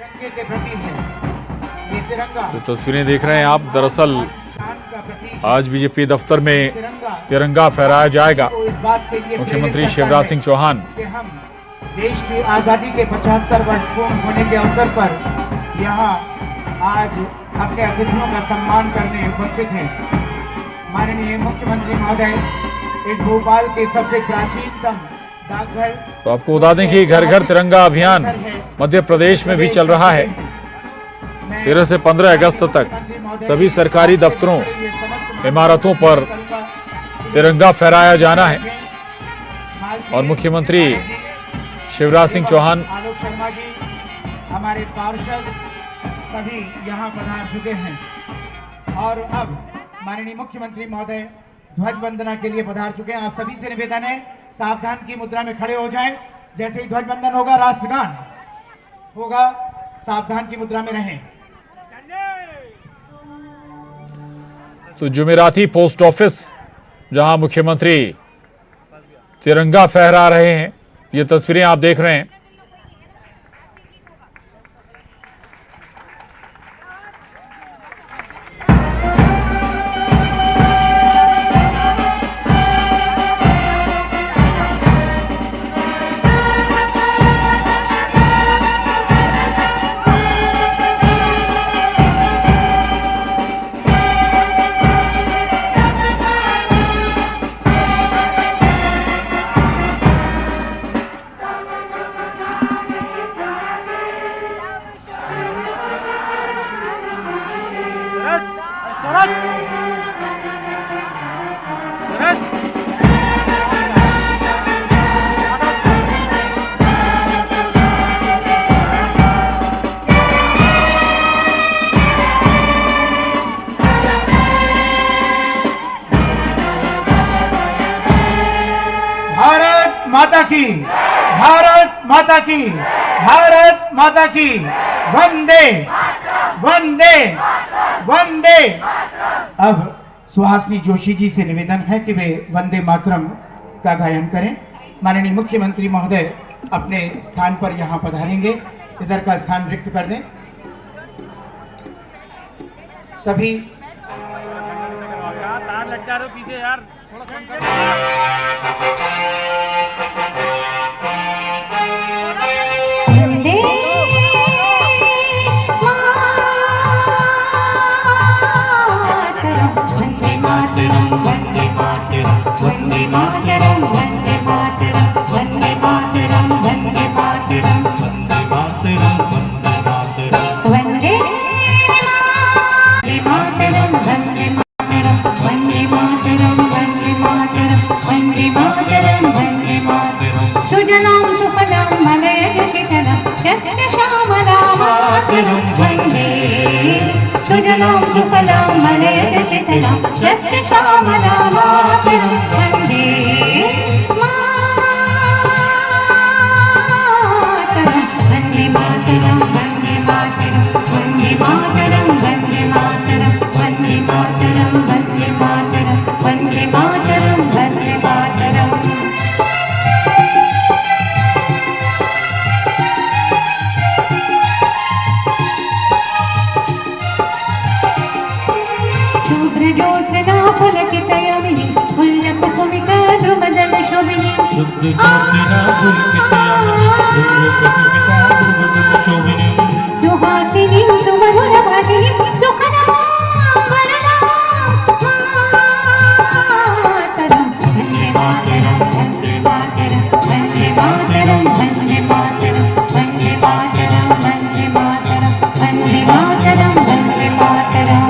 तिरंगे के प्रतीक है। ये तिरंगा जो तस्वीरें देख रहे हैं आप, दरअसल आज बीजेपी दफ्तर में तिरंगा फहराया जाएगा। मुख्यमंत्री शिवराज सिंह चौहान कि हम देश की आजादी के 75 वर्ष पूर्ण होने के अवसर पर यहाँ आज अपने अतिथियों का सम्मान करने उपस्थित हैं। माननीय मुख्यमंत्री महोदय, एक भोपाल के सबसे प्राचीनतम डाकघर। तो आपको बता दें कि घर घर तिरंगा अभियान मध्य प्रदेश में भी चल रहा है। 13 से 15 अगस्त तक सभी सरकारी दफ्तरों, इमारतों पर तिरंगा फहराया जाना है। और मुख्यमंत्री शिवराज सिंह चौहान, आलोक शर्मा जी, हमारे पार्षद सभी यहाँ पधार चुके हैं। और अब माननीय मुख्यमंत्री महोदय ध्वज वंदना के लिए पधार चुके हैं। आप सभी से निवेदन है, सावधान की मुद्रा में खड़े हो जाएं। जैसे ही ध्वज वंदन होगा, राष्ट्रगान होगा, सावधान की मुद्रा में रहें। तो जुमेराती पोस्ट ऑफिस जहां मुख्यमंत्री तिरंगा फहरा रहे हैं, ये तस्वीरें आप देख रहे हैं। माता की, भारत माता की, भारत माता की, वंदे वंदे वंदे। अब सुहासिनी जोशी जी से निवेदन है कि वे वंदे मातरम का गायन करें। माननीय मुख्यमंत्री महोदय अपने स्थान पर यहाँ पधारेंगे, इधर का स्थान रिक्त कर दें। सभी पीछे यार, सुजलां सुफलां मलयजशीतलां यस्य श्यामलां मातरं वन्दे। सुजलां सुफलां मलयजशीतलां यस्य श्यामलां मातरं वन्दे। मातरं वन्दे मातरं वन्दे मातरं वन्दे मातरं वन्दे मातरं वन्दे मातरं वन्दे मातरं वन्दे मातरं। शुभ्रजोत्स्ना पुलकितयामिनी पुल्लकुसुमिता द्रुमदल शोभिनी। सुहासिनी सुमधुर भागिनी सुखदां वरदां मातरं वन्दे मातरं वन्दे मातरं वन्दे मातरं वन्दे मातरं वन्दे मातरं वन्दे मातरं वन्दे मातरं वन्दे मातरं।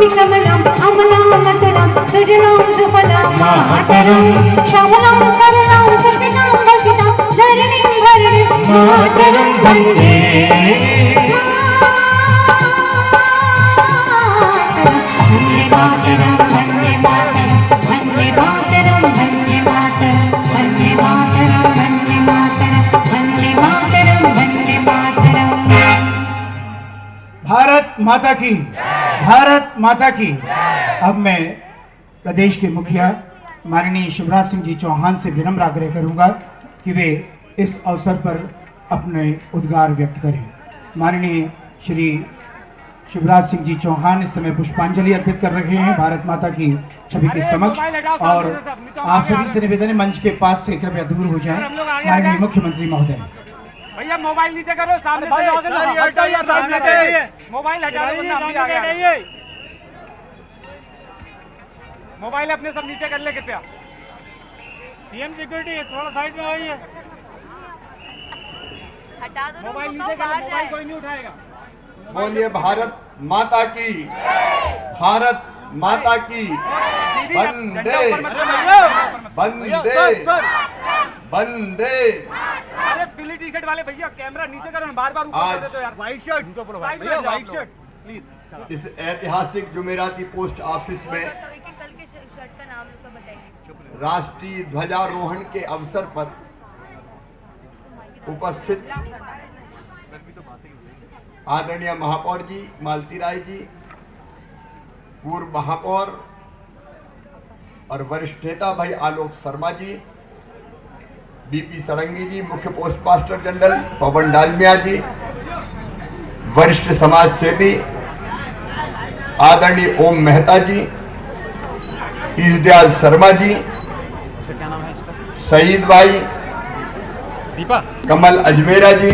कमलापि कमलम् अमलानतुलं सुजलां सुफलां मातरं श्यामलां सरलां सुजलां भसितां धरणीं धरणीं मातरं वन्दे मातरं वन्दे मातरं वन्दे मातरं वन्दे मातरं वन्दे मातरं वन्दे मातरं वन्दे मातरं वन्दे मातरं भारत माता की, भारत माता की। अब मैं प्रदेश के मुखिया माननीय शिवराज सिंह जी चौहान से विनम्र आग्रह करूंगा कि वे इस अवसर पर अपने उद्गार व्यक्त करें। माननीय श्री शिवराज सिंह जी चौहान इस समय पुष्पांजलि अर्पित कर रहे हैं भारत माता की छवि के समक्ष, और आप सभी से निवेदन है मंच के पास से कृपया दूर हो जाएं। माननीय मुख्यमंत्री महोदय, भैया मोबाइल नीचे करो, सामने से मोबाइल हटा दो वरना हम भी आ गए। मोबाइल अपने सब नीचे कर ले कृपया। सीएम सिक्योरिटी थोड़ा साइड में आइए। हटा दो ना, मोबाइल वो नीचे तो करो, बाहर मोबाइल जाए। कोई नहीं उठाएगा। बोलिए भारत माता की, भारत माता की। वंदे वंदे वंदे। अरे पीली टी शर्ट वाले भैया कैमरा नीचे करो ना, बार बार ऊपर आज कर देते हो यार। व्हाइट शर्ट, भैया व्हाइट शर्ट प्लीज। इस ऐतिहासिक जुमेराती पोस्ट ऑफिस में कल के शर्ट का नाम सब बताइए। राष्ट्रीय ध्वजारोहण के अवसर पर उपस्थित आदरणीय महापौर जी मालती राय जी, पूर्व महापौर और वरिष्ठ नेता भाई आलोक शर्मा जी, बीपी सड़ंगी जी, मुख्य पोस्ट मास्टर जनरल पवन डालमिया जी, वरिष्ठ समाज सेवी आदरणीय ओम मेहता जी, ईशदयाल शर्मा जी, शहीद भाई कमल अजमेरा जी,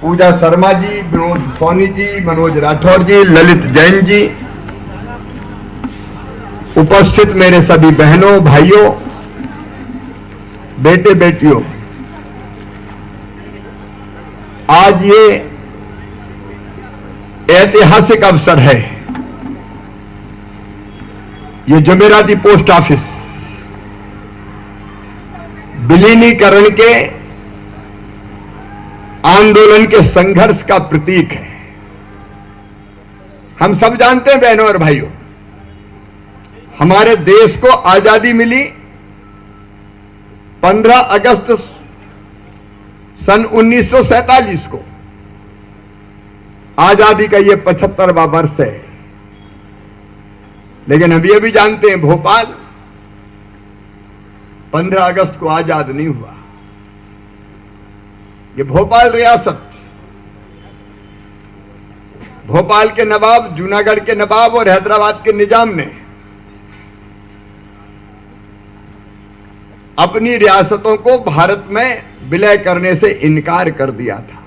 पूजा शर्मा जी, विनोद सोनी जी, मनोज राठौर जी, ललित जैन जी, उपस्थित मेरे सभी बहनों भाइयों बेटे बेटियों, आज ये ऐतिहासिक अवसर है। ये जुमेराती पोस्ट ऑफिस विलीनीकरण के आंदोलन के संघर्ष का प्रतीक है। हम सब जानते हैं बहनों और भाइयों, हमारे देश को आजादी मिली 15 अगस्त सन 1947 को। आजादी का ये 75वां वर्ष है। लेकिन हम ये भी जानते हैं भोपाल 15 अगस्त को आजाद नहीं हुआ। ये भोपाल रियासत, भोपाल के नवाब, जूनागढ़ के नवाब और हैदराबाद के निजाम ने अपनी रियासतों को भारत में विलय करने से इनकार कर दिया था,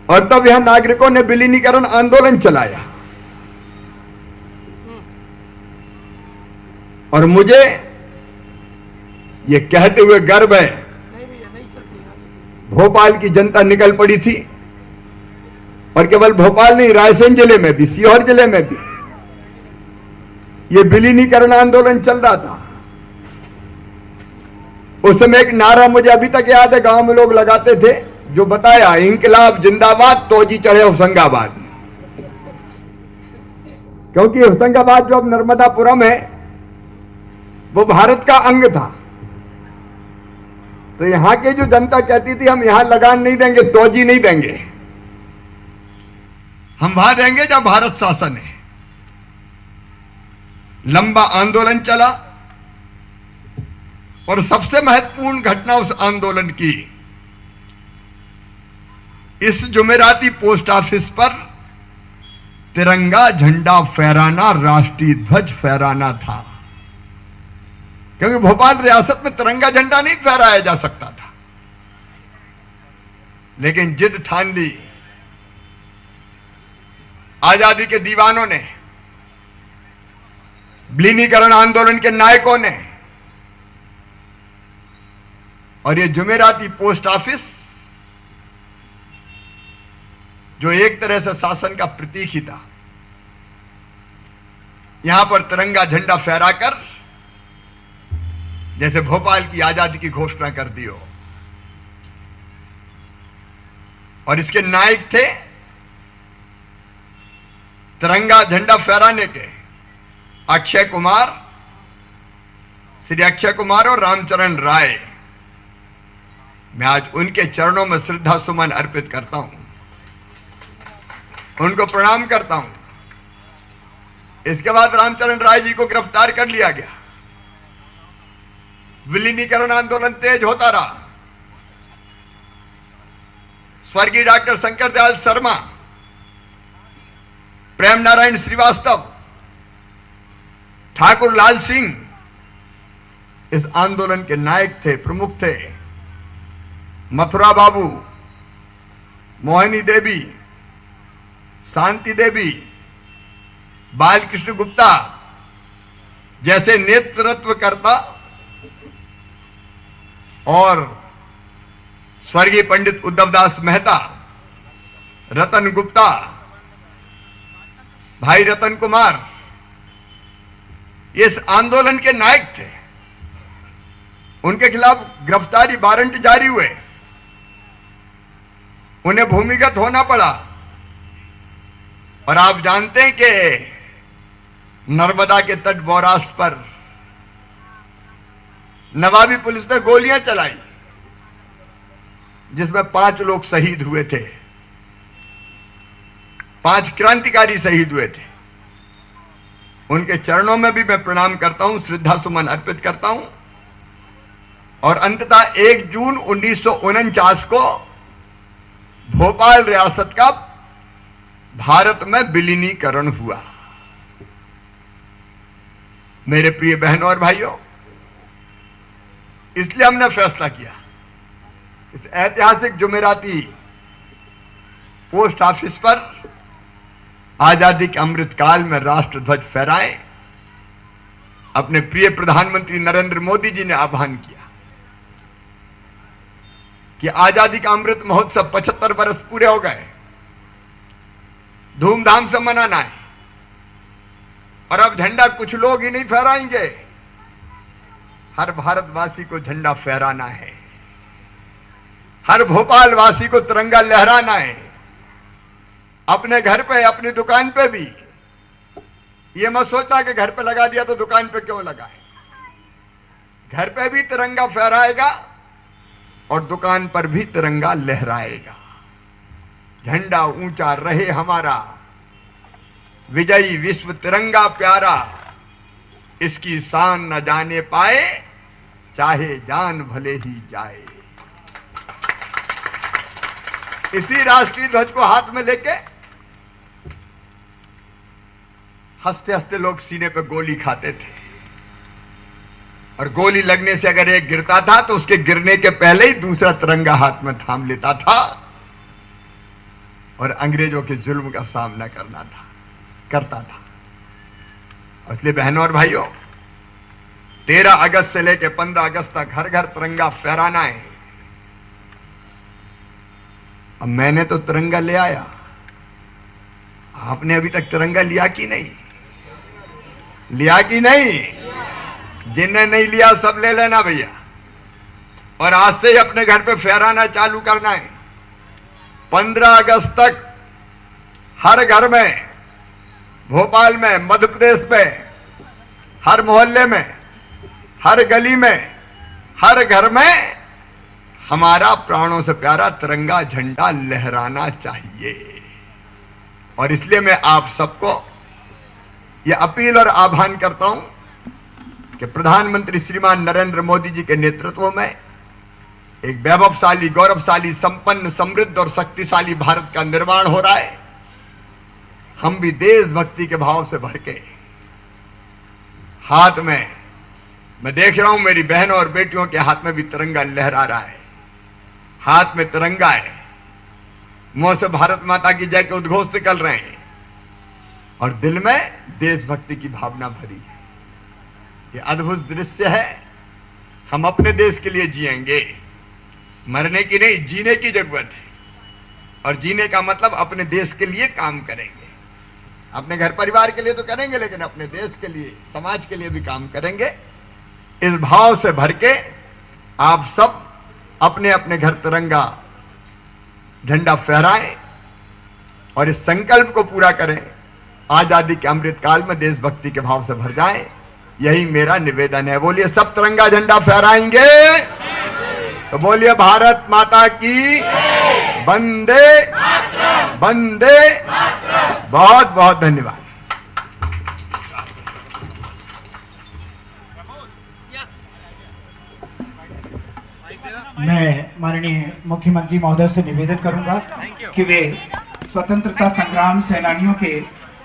और तब यहां नागरिकों ने विलीनीकरण आंदोलन चलाया। और मुझे ये कहते हुए गर्व है, भोपाल की जनता निकल पड़ी थी, और केवल भोपाल नहीं, रायसेन जिले में भी, सीहोर जिले में भी ये विलीनीकरण आंदोलन चल रहा था। उस समय एक नारा मुझे अभी तक याद है, गांव में लोग लगाते थे, जो बताया, इंकलाब जिंदाबाद, तोजी चढ़े होशंगाबाद। क्योंकि होशंगाबाद जो अब नर्मदापुरम है वो भारत का अंग था। तो यहां की जो जनता कहती थी हम यहां लगान नहीं देंगे, तोजी नहीं देंगे, हम वहां देंगे जब भारत शासन है। लंबा आंदोलन चला, और सबसे महत्वपूर्ण घटना उस आंदोलन की इस जुमेराती पोस्ट ऑफिस पर तिरंगा झंडा फहराना, राष्ट्रीय ध्वज फहराना था। क्योंकि भोपाल रियासत में तिरंगा झंडा नहीं फहराया जा सकता था। लेकिन जिद ठान ली आजादी के दीवानों ने, विलीनीकरण आंदोलन के नायकों ने, और ये जुमेराती पोस्ट ऑफिस जो एक तरह से शासन का प्रतीक ही था। यहां पर तिरंगा झंडा फहराकर जैसे भोपाल की आजादी की घोषणा कर दी हो। और इसके नायक थे तिरंगा झंडा फहराने के अक्षय कुमार, श्री अक्षय कुमार और रामचरण राय। मैं आज उनके चरणों में श्रद्धा सुमन अर्पित करता हूं, उनको प्रणाम करता हूं। इसके बाद रामचरण राय जी को गिरफ्तार कर लिया गया। विलीनीकरण आंदोलन तेज होता रहा। स्वर्गीय डॉक्टर शंकर दयाल शर्मा, प्रेम नारायण श्रीवास्तव, ठाकुर लाल सिंह इस आंदोलन के नायक थे, प्रमुख थे। मथुरा बाबू, मोहिनी देवी, शांति देवी, बालकृष्ण गुप्ता जैसे नेतृत्वकर्ता और स्वर्गीय पंडित उद्धवदास मेहता, रतन गुप्ता, भाई रतन कुमार, इस आंदोलन के नायक थे। उनके खिलाफ गिरफ्तारी वारंट जारी हुए, उन्हें भूमिगत होना पड़ा। और आप जानते हैं कि नर्मदा के तट बौरास पर नवाबी पुलिस ने गोलियां चलाई, जिसमें 5 लोग शहीद हुए थे, 5 क्रांतिकारी शहीद हुए थे। उनके चरणों में भी मैं प्रणाम करता हूं, श्रद्धा सुमन अर्पित करता हूं। और अंततः 1 जून 1949 को भोपाल रियासत का भारत में विलीनीकरण हुआ। मेरे प्रिय बहनों और भाइयों, इसलिए हमने फैसला किया इस ऐतिहासिक जुमेराती पोस्ट ऑफिस पर आजादी के अमृत काल में राष्ट्र ध्वज फहराएं। अपने प्रिय प्रधानमंत्री नरेंद्र मोदी जी ने आह्वान किया कि आजादी का अमृत महोत्सव 75 वर्ष पूरे हो गए, धूमधाम से मनाना है। और अब झंडा कुछ लोग ही नहीं फहराएंगे, हर भारतवासी को झंडा फहराना है, हर भोपाल वासी को तिरंगा लहराना है। अपने घर पे, अपनी दुकान पे भी ये मत सोचना कि घर पे लगा दिया तो दुकान पे क्यों लगाए। घर पे भी तिरंगा फहराएगा और दुकान पर भी तिरंगा लहराएगा। झंडा ऊंचा रहे हमारा, विजयी विश्व तिरंगा प्यारा, इसकी शान न जाने पाए, चाहे जान भले ही जाए। इसी राष्ट्रीय ध्वज को हाथ में लेके हंसते हंसते लोग सीने पे गोली खाते थे। और गोली लगने से अगर एक गिरता था तो उसके गिरने के पहले ही दूसरा तिरंगा हाथ में थाम लेता था और अंग्रेजों के जुल्म का सामना करता था। इसलिए बहनों और भाइयों, 13 अगस्त से लेकर 15 अगस्त तक हर घर तिरंगा फहराना है। अब मैंने तो तिरंगा ले आया, आपने अभी तक तिरंगा लिया कि नहीं? लिया कि नहीं? जिनने नहीं लिया सब ले लेना भैया, और आज से ही अपने घर पे फहराना चालू करना है। 15 अगस्त तक हर घर में, भोपाल में, मध्य प्रदेश में, हर मोहल्ले में, हर गली में, हर घर में हमारा प्राणों से प्यारा तिरंगा झंडा लहराना चाहिए। और इसलिए मैं आप सबको यह अपील और आह्वान करता हूं कि प्रधानमंत्री श्रीमान नरेंद्र मोदी जी के नेतृत्व में एक वैभवशाली, गौरवशाली, संपन्न, समृद्ध और शक्तिशाली भारत का निर्माण हो रहा है। हम भी देशभक्ति के भाव से भर के हाथ में, मैं देख रहा हूं मेरी बहनों और बेटियों के हाथ में भी तिरंगा लहरा रहा है। हाथ में तिरंगा है, मुंह से भारत माता की जय के उद्घोष निकल रहे हैं और दिल में देशभक्ति की भावना भरी है। ये अद्भुत दृश्य है। हम अपने देश के लिए जिएंगे, मरने की नहीं, जीने की जरूरत है। और जीने का मतलब अपने देश के लिए काम करेंगे। अपने घर परिवार के लिए तो करेंगे, लेकिन अपने देश के लिए, समाज के लिए भी काम करेंगे। इस भाव से भर के आप सब अपने अपने घर तिरंगा झंडा फहराएं और इस संकल्प को पूरा करें, आजादी के अमृत काल में देशभक्ति के भाव से भर जाएं। यही मेरा निवेदन है। बोलिए सब तिरंगा झंडा फहराएंगे तो बोलिए भारत माता की वंदे वंदे। बहुत बहुत धन्यवाद। मैं माननीय मुख्यमंत्री महोदय से निवेदन करूंगा कि वे स्वतंत्रता संग्राम सेनानियों के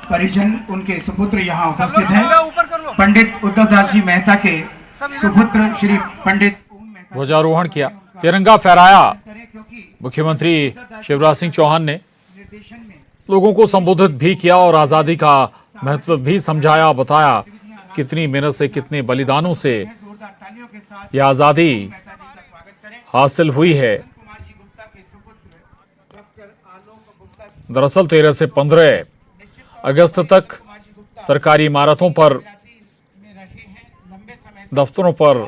परिजन, उनके सुपुत्र यहाँ उपस्थित हैं। पंडित उद्धव दास जी मेहता के सुपुत्र श्री पंडित ध्वजारोहण किया, तिरंगा फहराया। मुख्यमंत्री शिवराज सिंह चौहान ने लोगों को संबोधित भी किया और आजादी का महत्व भी समझाया, बताया कितनी मेहनत से, कितने बलिदानों से यह आजादी हासिल हुई है। दरअसल 13 से 15 अगस्त तक सरकारी इमारतों पर, दफ्तरों पर,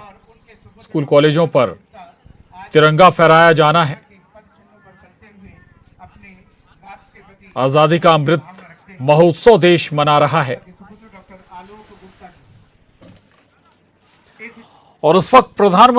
स्कूल कॉलेजों पर तिरंगा फहराया जाना है। आजादी का अमृत महोत्सव देश मना रहा है और उस वक्त प्रधानमंत्री